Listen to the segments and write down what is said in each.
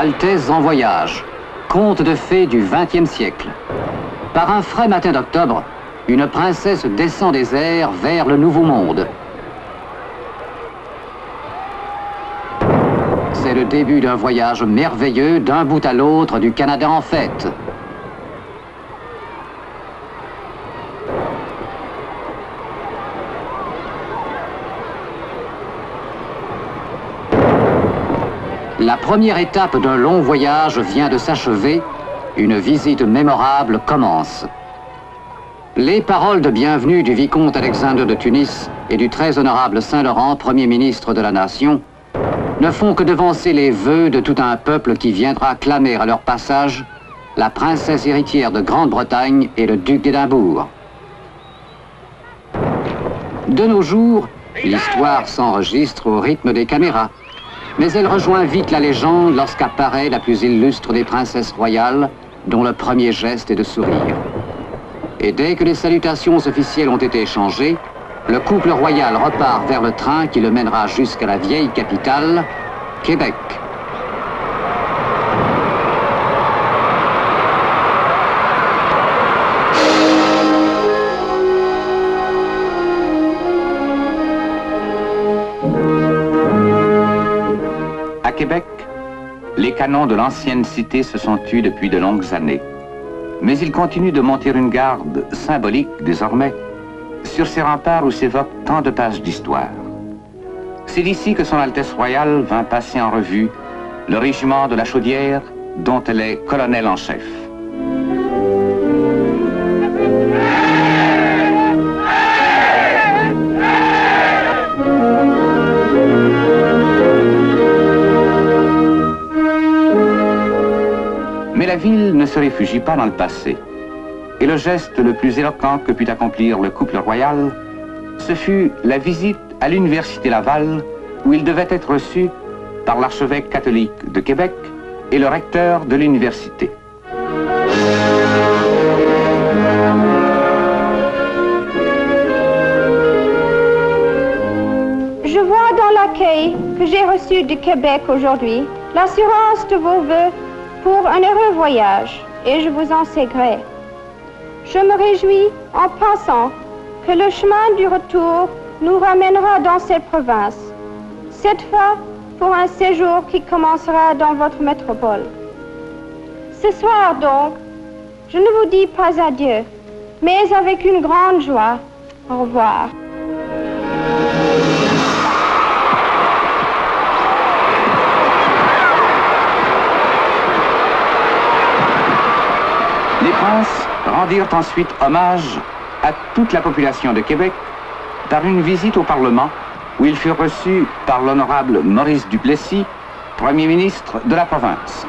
Altesse en voyage, conte de fées du XXe siècle. Par un frais matin d'octobre, une princesse descend des airs vers le Nouveau Monde. C'est le début d'un voyage merveilleux d'un bout à l'autre du Canada en fête. La première étape d'un long voyage vient de s'achever, une visite mémorable commence. Les paroles de bienvenue du vicomte Alexandre de Tunis et du très honorable Saint-Laurent, Premier ministre de la Nation, ne font que devancer les vœux de tout un peuple qui viendra clamer à leur passage la princesse héritière de Grande-Bretagne et le duc d'Édimbourg. De nos jours, l'histoire s'enregistre au rythme des caméras. Mais elle rejoint vite la légende lorsqu'apparaît la plus illustre des princesses royales, dont le premier geste est de sourire. Et dès que les salutations officielles ont été échangées, le couple royal repart vers le train qui le mènera jusqu'à la vieille capitale, Québec. À Québec, les canons de l'ancienne cité se sont tus depuis de longues années. Mais ils continuent de monter une garde symbolique désormais sur ces remparts où s'évoquent tant de pages d'histoire. C'est d'ici que son Altesse royale vint passer en revue le régiment de la Chaudière dont elle est colonel en chef. Mais la ville ne se réfugie pas dans le passé. Et le geste le plus éloquent que put accomplir le couple royal, ce fut la visite à l'Université Laval, où il devait être reçu par l'archevêque catholique de Québec et le recteur de l'université. Je vois dans l'accueil que j'ai reçu de Québec aujourd'hui l'assurance de vos vœux pour un heureux voyage, et je vous en sais gré. Je me réjouis en pensant que le chemin du retour nous ramènera dans cette province, cette fois pour un séjour qui commencera dans votre métropole. Ce soir donc, je ne vous dis pas adieu, mais avec une grande joie, au revoir. Les princes rendirent ensuite hommage à toute la population de Québec par une visite au Parlement où ils furent reçus par l'honorable Maurice Duplessis, Premier ministre de la province.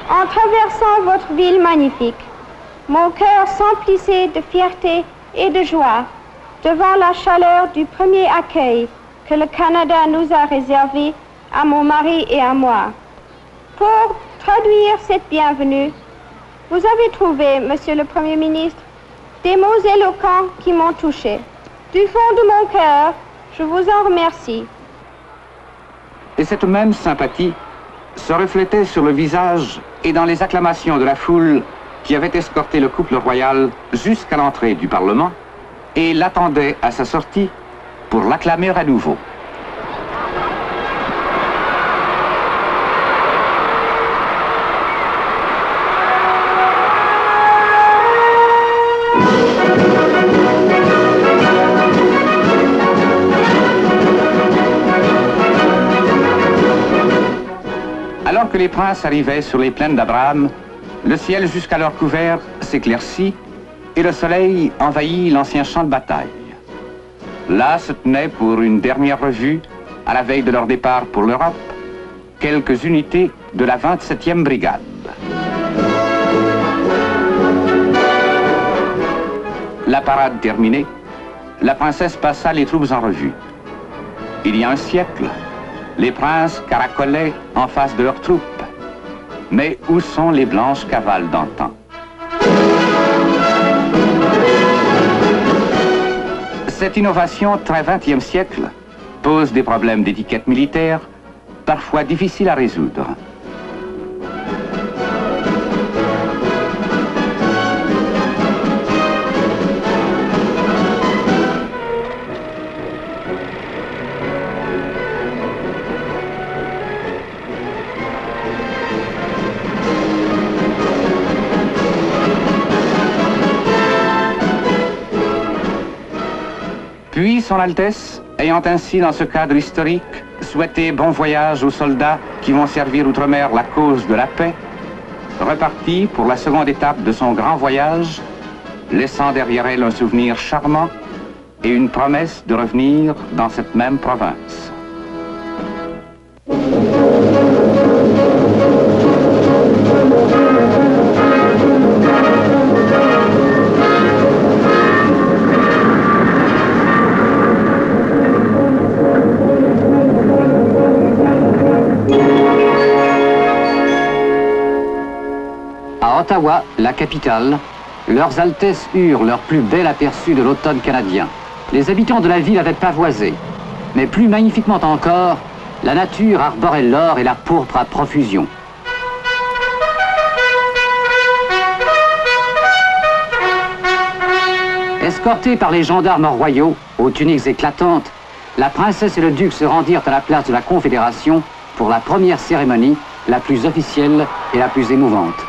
En traversant votre ville magnifique, mon cœur s'emplissait de fierté et de joie devant la chaleur du premier accueil que le Canada nous a réservé à mon mari et à moi. Pour traduire cette bienvenue, vous avez trouvé, Monsieur le Premier ministre, des mots éloquents qui m'ont touché. Du fond de mon cœur, je vous en remercie. Et cette même sympathie se reflétait sur le visage et dans les acclamations de la foule qui avait escorté le couple royal jusqu'à l'entrée du Parlement et l'attendait à sa sortie pour l'acclamer à nouveau. Alors que les princes arrivaient sur les plaines d'Abraham, le ciel jusqu'alors couvert s'éclaircit et le soleil envahit l'ancien champ de bataille. Là se tenaient pour une dernière revue, à la veille de leur départ pour l'Europe, quelques unités de la 27e brigade. La parade terminée, la princesse passa les troupes en revue. Il y a un siècle, Les princes caracolaient en face de leurs troupes. Mais où sont les blanches cavales d'antan? Cette innovation très XXe siècle pose des problèmes d'étiquette militaire, parfois difficiles à résoudre. Puis, Son Altesse, ayant ainsi, dans ce cadre historique, souhaité bon voyage aux soldats qui vont servir outre-mer la cause de la paix, repartit pour la seconde étape de son grand voyage, laissant derrière elle un souvenir charmant et une promesse de revenir dans cette même province. À Ottawa, la capitale, leurs Altesses eurent leur plus bel aperçu de l'automne canadien. Les habitants de la ville avaient pavoisé, mais plus magnifiquement encore, la nature arborait l'or et la pourpre à profusion. Escortés par les gendarmes royaux, aux tuniques éclatantes, la princesse et le duc se rendirent à la place de la Confédération pour la première cérémonie, la plus officielle et la plus émouvante.